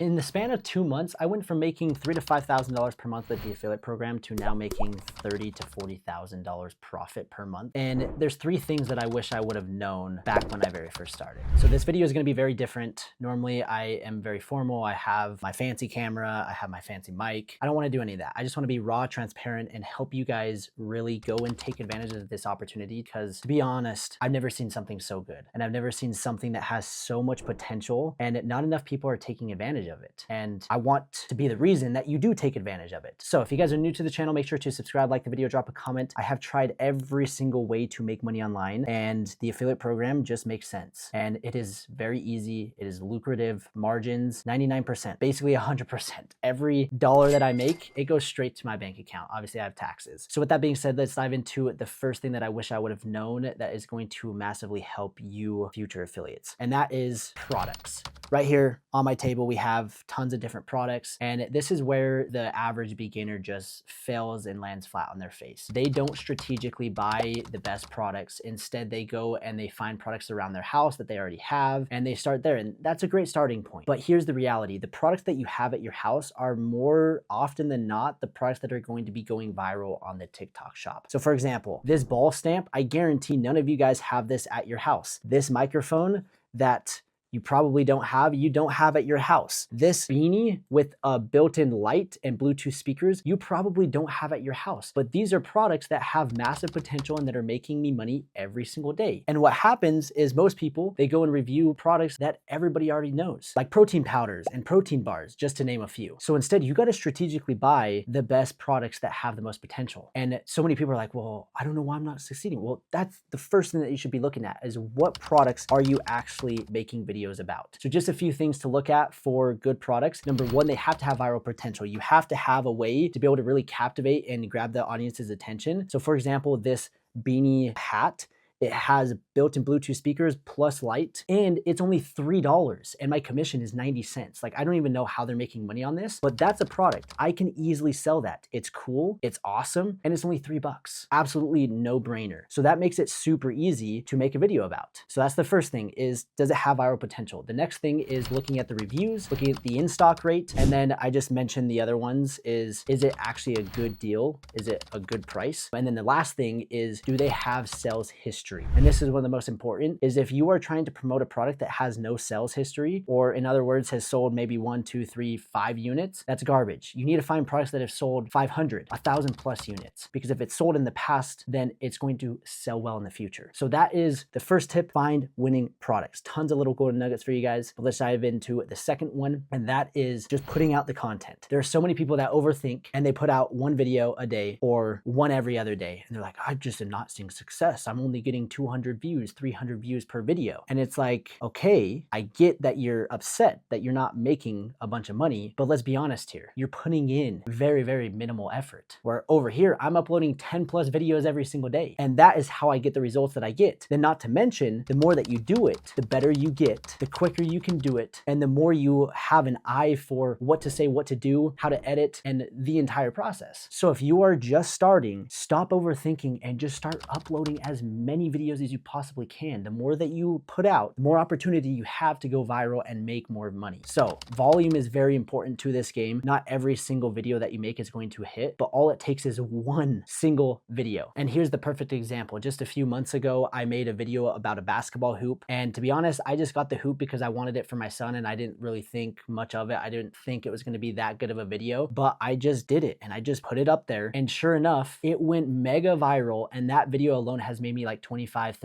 In the span of 2 months, I went from making $3,000 to $5,000 per month with the affiliate program to now making $30,000 to $40,000 profit per month. And there's 3 things that I wish I would have known back when I very first started. So this video is going to be very different. Normally I am very formal. I have my fancy camera. I have my fancy mic. I don't want to do any of that. I just want to be raw, transparent, and help you guys really go and take advantage of this opportunity. Because to be honest, I've never seen something so good. And I've never seen something that has so much potential and not enough people are taking advantage of it. And I want to be the reason that you do take advantage of it. So if you guys are new to the channel, make sure to subscribe, like the video, drop a comment. I have tried every single way to make money online, and the affiliate program just makes sense. And it is very easy. It is lucrative, margins 99%, basically 100%. Every dollar that I make, it goes straight to my bank account. Obviously I have taxes. So with that being said, let's dive into the first thing that I wish I would have known that is going to massively help you future affiliates. And that is products. Right here on my table, we have tons of different products, and this is where the average beginner just fails and lands flat on their face. They don't strategically buy the best products. Instead, they go and they find products around their house that they already have, and they start there, and that's a great starting point. But here's the reality. The products that you have at your house are more often than not the products that are going to be going viral on the TikTok shop. So for example, this ball stamp, I guarantee none of you guys have this at your house. This microphone that you probably don't have, you don't have at your house. This beanie with a built-in light and Bluetooth speakers, you probably don't have at your house. But these are products that have massive potential and that are making me money every single day. And what happens is most people, they go and review products that everybody already knows, like protein powders and protein bars, just to name a few. So instead, you got to strategically buy the best products that have the most potential. And so many people are like, well, I don't know why I'm not succeeding. Well, that's the first thing that you should be looking at is what products are you actually making videos about. So just a few things to look at for good products. Number one, they have to have viral potential. You have to have a way to be able to really captivate and grab the audience's attention. So for example, this beanie hat, it has built-in Bluetooth speakers plus light, and it's only $3, and my commission is 90 cents. Like, I don't even know how they're making money on this, but that's a product. I can easily sell that. It's cool, it's awesome, and it's only $3. Absolutely no brainer. So that makes it super easy to make a video about. So that's the first thing is, does it have viral potential? The next thing is looking at the reviews, looking at the in-stock rate, and then I just mentioned the other ones is it actually a good deal? Is it a good price? And then the last thing is, do they have sales history? And this is one of the most important is if you are trying to promote a product that has no sales history, or in other words, has sold maybe 1, 2, 3, 5 units, that's garbage. You need to find products that have sold 500, 1,000 plus units, because if it's sold in the past, then it's going to sell well in the future. So that is the first tip, find winning products. Tons of little golden nuggets for you guys, but let's dive into the second one. And that is just putting out the content. There are so many people that overthink and they put out one video a day or one every other day. And they're like, I just am not seeing success. I'm only getting 200 views, 300 views per video. And it's like, okay, I get that you're upset that you're not making a bunch of money, but let's be honest here. You're putting in very, very minimal effort. Where over here, I'm uploading 10 plus videos every single day. And that is how I get the results that I get. Then not to mention, the more that you do it, the better you get, the quicker you can do it, and the more you have an eye for what to say, what to do, how to edit, and the entire process. So if you are just starting, stop overthinking and just start uploading as many videos as you possibly can. The more that you put out, the more opportunity you have to go viral and make more money. So volume is very important to this game. Not every single video that you make is going to hit, but all it takes is one single video. And here's the perfect example. Just a few months ago, I made a video about a basketball hoop. And to be honest, I just got the hoop because I wanted it for my son and I didn't really think much of it. I didn't think it was going to be that good of a video, but I just did it and I just put it up there. And sure enough, it went mega viral. And that video alone has made me like $25,000,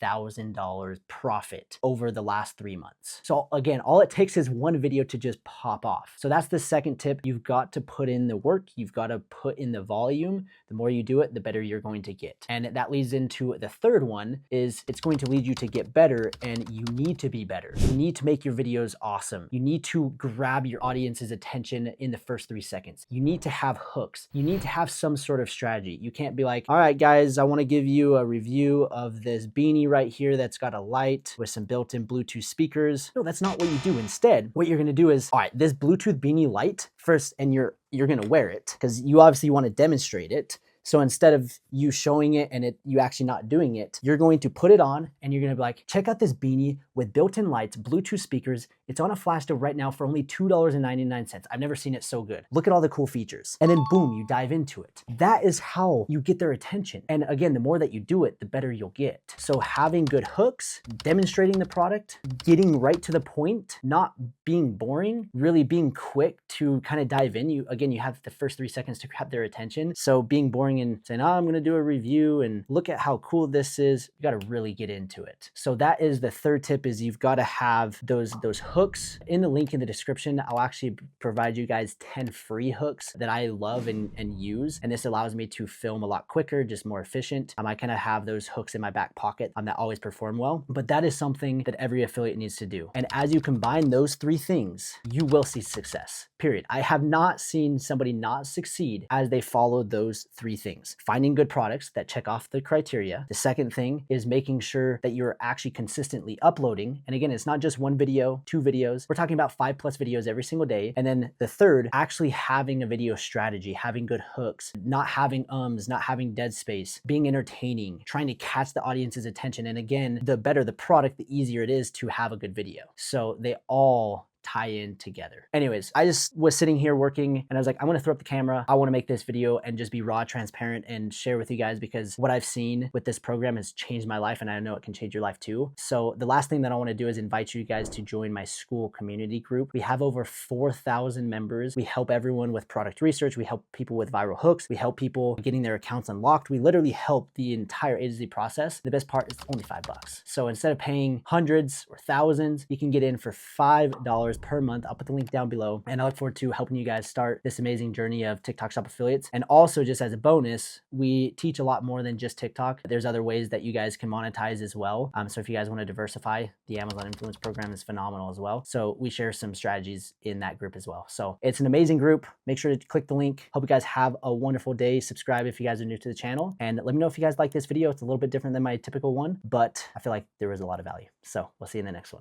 $30,000 profit over the last 3 months. So again, all it takes is one video to just pop off. So that's the second tip. You've got to put in the work. You've got to put in the volume. The more you do it, the better you're going to get. And that leads into the third one is it's going to lead you to get better, and you need to be better. You need to make your videos awesome. You need to grab your audience's attention in the first 3 seconds. You need to have hooks. You need to have some sort of strategy. You can't be like, all right, guys, I want to give you a review of this beanie right here that's got a light with some built-in Bluetooth speakers. No, that's not what you do. Instead, what you're going to do is, all right, this Bluetooth beanie light first, and you're going to wear it because you obviously want to demonstrate it. So instead of you showing it and you actually not doing it, you're going to put it on and you're going to be like, check out this beanie with built-in lights, Bluetooth speakers. It's on a flash deal right now for only $2.99. I've never seen it so good. Look at all the cool features. And then boom, you dive into it. That is how you get their attention. And again, the more that you do it, the better you'll get. So having good hooks, demonstrating the product, getting right to the point, not being boring, really being quick to kind of dive in. You have the first 3 seconds to grab their attention. So being boring and saying, oh, I'm going to do a review and look at how cool this is, you got to really get into it. So that is the third tip, is you've got to have those hooks. In the link in the description, I'll actually provide you guys 10 free hooks that I love and use. And this allows me to film a lot quicker, just more efficient. I kind of have those hooks in my back pocket that always perform well. But that is something that every affiliate needs to do. And as you combine those 3 things, you will see success, period. I have not seen somebody not succeed as they follow those 3 things. Finding good products that check off the criteria. The second thing is making sure that you're actually consistently uploading. And again, it's not just 1 video, 2 videos. We're talking about 5+ videos every single day. And then the third, actually having a video strategy, having good hooks, not having not having dead space, being entertaining, trying to catch the audience's attention. And again, the better the product, the easier it is to have a good video. So they all tie in together. Anyways, I just was sitting here working and I was like, I want to throw up the camera. I want to make this video and just be raw, transparent, and share with you guys, because what I've seen with this program has changed my life, and I know it can change your life too. So the last thing that I want to do is invite you guys to join my school community group. We have over 4,000 members. We help everyone with product research. We help people with viral hooks. We help people getting their accounts unlocked. We literally help the entire A to Z process. The best part is only $5. So instead of paying hundreds or thousands, you can get in for $5 per month. I'll put the link down below, and I look forward to helping you guys start this amazing journey of TikTok Shop affiliates. And also, just as a bonus, we teach a lot more than just TikTok. There's other ways that you guys can monetize as well. So if you guys want to diversify, the Amazon Influence Program is phenomenal as well. So we share some strategies in that group as well. So it's an amazing group. Make sure to click the link. Hope you guys have a wonderful day. Subscribe if you guys are new to the channel, and let me know if you guys like this video. It's a little bit different than my typical one, but I feel like there was a lot of value. So we'll see you in the next one.